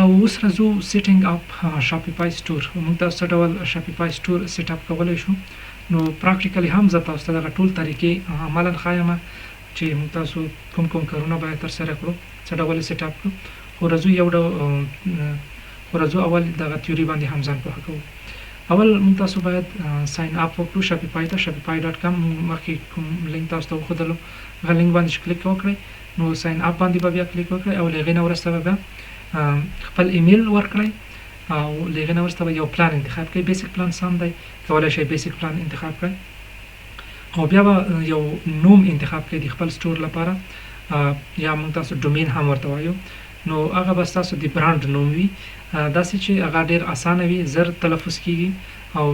او اوس راځو سیټینګ اپ شاپیفای سټور. موږ تاسو ته ډول شاپیفای سټور سیټ اپ کولای شو. نو پراکټیکلی هم زه تاسو ته ټول طریقې عملاً ښایم چې موږ تاسو کوم کارونه باید ترسره کړو، څه ډول سیټ اپ کړو. خو راځو اول دغه تیوري باندې هم ځان پوه کوو. اول موږ تاسو باید ساين اپ وکړو شاپیفای ته. shopify.com مخکې کوم لینک تاسو ته وښودلو، هغه لینک باندې کلیک وکړئ. نو ساين اپ باندې به بیا کلیک وکړئ او له هغې نه وروسته به بیا خپل ایمیل ورکړئ او له هغې نه وروسته به یو پلان انتخاب کړئ. بیسیک پلان سم دی، کولی شئ بیسیک پلان انتخاب کړئ او بیا به یو نوم انتخاب کړئ د خپل سټور لپاره، یا موږ تاسو ډومین هم ورته وایو. نو هغه به ستاسو د برانډ نوم وي، داسې چې هغه ډېر اسانه وي، زر تلفظ کېږي او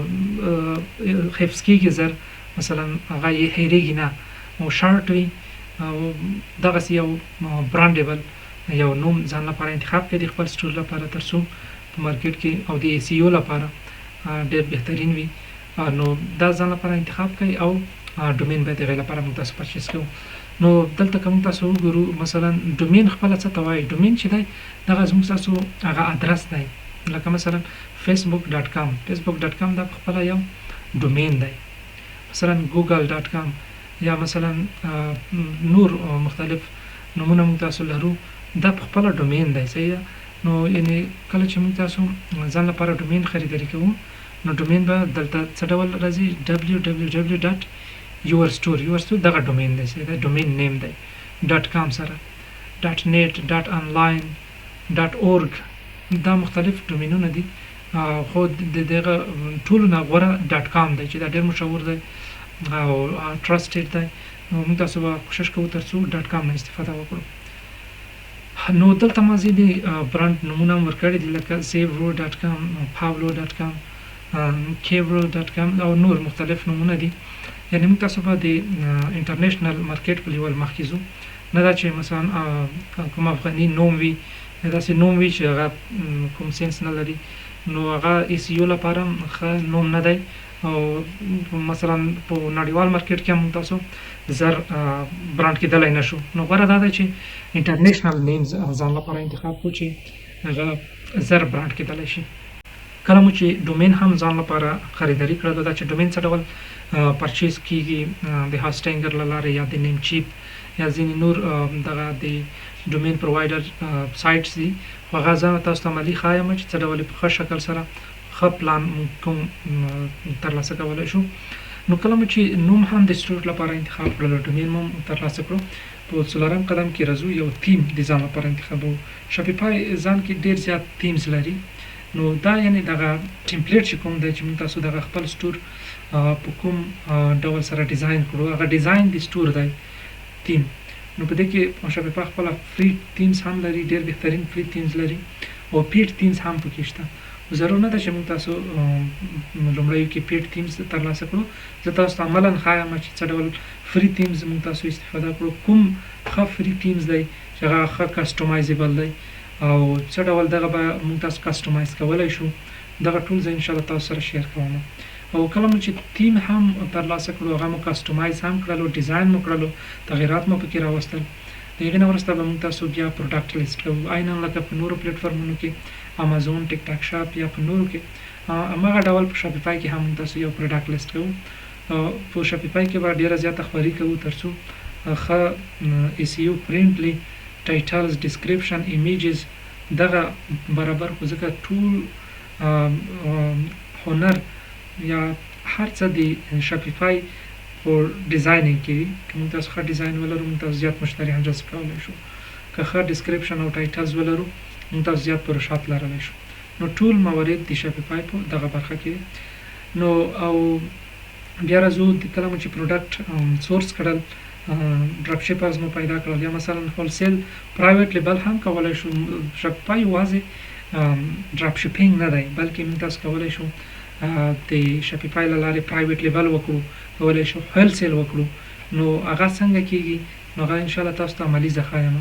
حفظ کېږي زر، مثلا هغه یې هېرېږي نه، او شارټ وي او دغسې یو برانډیبل یو نوم ځان لپاره انتخاب کړئ د خپل سټور لپاره، تر څو په مارکیټ کې او د SEO لپاره ډېر بهترین وي. نو دا ځان لپاره انتخاب کړئ او ډومین باید د هغې لپاره موږ تاسو پرچیز کوو. نو دلته که موږ تاسو وګورو، مثلا ډومین خپله څه ته وایي. ډومین چې دی دغه زموږ ستاسو هغه ادرس دی، لکه مثلا facebook.com دا خپله یو ډومین دی، مثلا google.com یا مثلا نور مختلف نومونه موږ تاسو لرو، دا په خپله ډومین دی. صحیح ده؟ نو یعنې کله چې موږ تاسو ځان لپاره ډومین خریداري کوو، نو ډومین به دلته څه ډول راځي، www.yourstore دغه ډومین دی، صحیح ده، ډومین نیم دی .com سره .net .online .org دا مختلف ډومینونه دي، خو د دغه ټولو نه غوره .com دی چې دا ډېر مشهور دی او ټرسټډ دی. نو موږ تاسو به کوشش کوو تر څو .com نه استفاده وکړو. نو دلته ما ځینې برانډ نومونه هم ورکړي دي، لکه زیورو.com pavlo.com kevro.com او نور مختلف نومونه دي. یعنې موږ تاسو به د انټرنیشنل مارکیټ په لیول مخکې ځو، نه دا چې مثلا کوم افغاني نوم وي، داسې نوم وي چې هغه کوم سینس نه لري، نو هغه SEO لپاره ښه نوم نه دی. او مثلا په نړیوال مارکیټ کې هم تاسو زر برانډ کېدلی نه شو. نو غوره دا ده چې انټرنیشنل نیمز ځان لپاره انتخاب کړو چې هغه زر برانډ کېدلی شي. کله مو چې ډومین هم ځان لپاره خریداري کړه، دا چې ډومین څه ډول پرچیز کېږي د هاسټینګر له لارې یا د نیم چیپ یا ځینې نور دغه د ډومین پرووایډر سایټس دي، خو هغه زه تاسو ته عملي ښایم چې څه ډول په ښه شکل سره ښه پلان کوم ترلاسه کولی شو. نو کله مو چې نوم هم د سټور لپاره انتخاب کړلو، ډومین مو ترلاسه کړو، په څلورم قدم کې راځو یو تیم د ځان لپاره انتخابوو. شاپیفای ځان کې ډېر زیات تیمز لري. نو دا یعنې دغه ټمپلیټ چې کوم دی چې موږ تاسو دغه خپل سټور په کوم ډول سره ډیزاین کړو، هغه ډیزاین د سټور دی تیم. نو په دې کې شاپیفای خپله فری تیمز هم لري، ډېر بهترین فری تیمز لري او پیډ تیمز هم پکې شته. ضرور نه ده چې موږ تاسو لومړیو کې پیډ تیمز ترلاسه کړو. زه تاسو ته عملاً ښایم چې څه ډول فری تیمز موږ تاسو استفاده کړو، کوم ښه فری تیمز دی چې هغه ښه کسټمایزیبل دی او څه ډول دغه به موږ تاسو کسټمایز کولی شو. دغه ټول زه انشاءالله تاسو سره شیر کوم. او کله مو چې تیم هم ترلاسه کړو، هغه مو کسټمایز هم کړلو، ډیزاین مو کړلو، تغیرات مو پکې راوستل، د هغې نه وروسته به موږ تاسو بیا پروډکټ لیست کوو. عیناً لکه په نورو پلیټفارمونو کې امازون، ټیک ټاک شاپ یا په نورو کې هماغه ډول په شاپیفای کې هم موږ تاسو یو پروډکټ لیست کوو. په شاپیفای کې به ډېره زیاته خواري کوو تر څو ښه SEO فرینډلي ټایټلز، ډسکریپشن، ایمیجز دغه برابر کړو، ځکه ټول هنر یا هر څه د شاپیفای په ډیزاینینګ کې دي. که موږ تاسو ښه ډیزاین ولرو، موږ تاسو زیات مشتری هم جذب کولی شو. که ښه ډسکریپشن او ټایټلز ولرو، موږ تاسو زیات پروشات لرلی شو. نو ټول موارد د شاپیفای په دغه برخه کې دي. نو او بیا راځو کله مو چې پروډکټ سورس کړل، ډراپ شیپرز مو پیدا کړل، یا مثلا هولسیل پرایویټ لیبل هم کولی شو. شاپیفای یوازې ډراپ شیپینګ نه دی، بلکې موږ تاسو کولی شو د شاپیفای له لارې پرایویټ لیبل وکړو، کولی شو هولسیل وکړو. نو هغه څنګه کېږي، نو هغه انشاءالله تاسو ته عملي زه ښایم.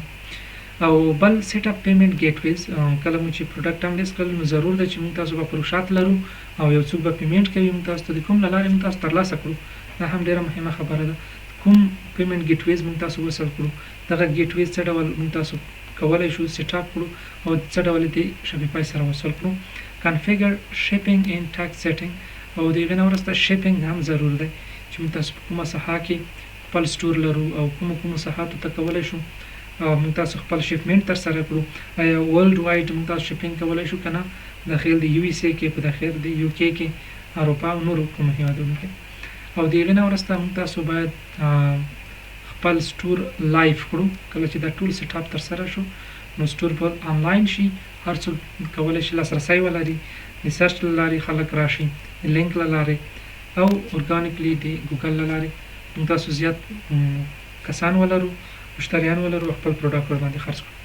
او بل سیټ اپ پیمنټ ګیټ ویز، کله مو چې پروډکټ هم لیست کړل، نو ضرور ده چې موږ تاسو به پروشات لرو او یو څوک به پیمنټ کوي موږ تاسو ته، د کوم له لارې موږ تاسو ترلاسه کړو. دا هم ډېره مهمه خبره ده، کوم پیمنټ ګیټ ویز موږ تاسو وصل کړو، دغه ګیټ ویز څه ډول موږ تاسو کولای شو سیټ اپ کړو او څه ډول دې شاپیفای سره وصل کړو کنفیګر شیپینګ ان ټیکس سیټینګ او دغه نه ورسته شیپینګ هم ضرور دی چې موږ تاسو کومه ساحه کې خپل سټور لرو او کوم ساحاتو ته کولای شو موږ تاسو خپل شیپمنټ تر سره کړو یا ورلد وایډ موږ تاسو شیپینګ کولای شو کنه داخل د یو اس ای کې په داخل د یو کې کې اروپا او نورو کوم هیوادونو کې او دغه نه ورسته موږ تاسو باید خپل سټور لایف کړو کله چې دا ټول سیټ اپ تر سره شو نو سټور په آنلاین شي هر څوک کولای شي لاسرسي ولري د سرچ لاري خلک راشي لینک لاري او اورګانیکلی دی ګوګل لاري موږ تاسو زیات کسان ولرو مشتریان ولرو خپل پروډکټ ور باندې خرڅ کړو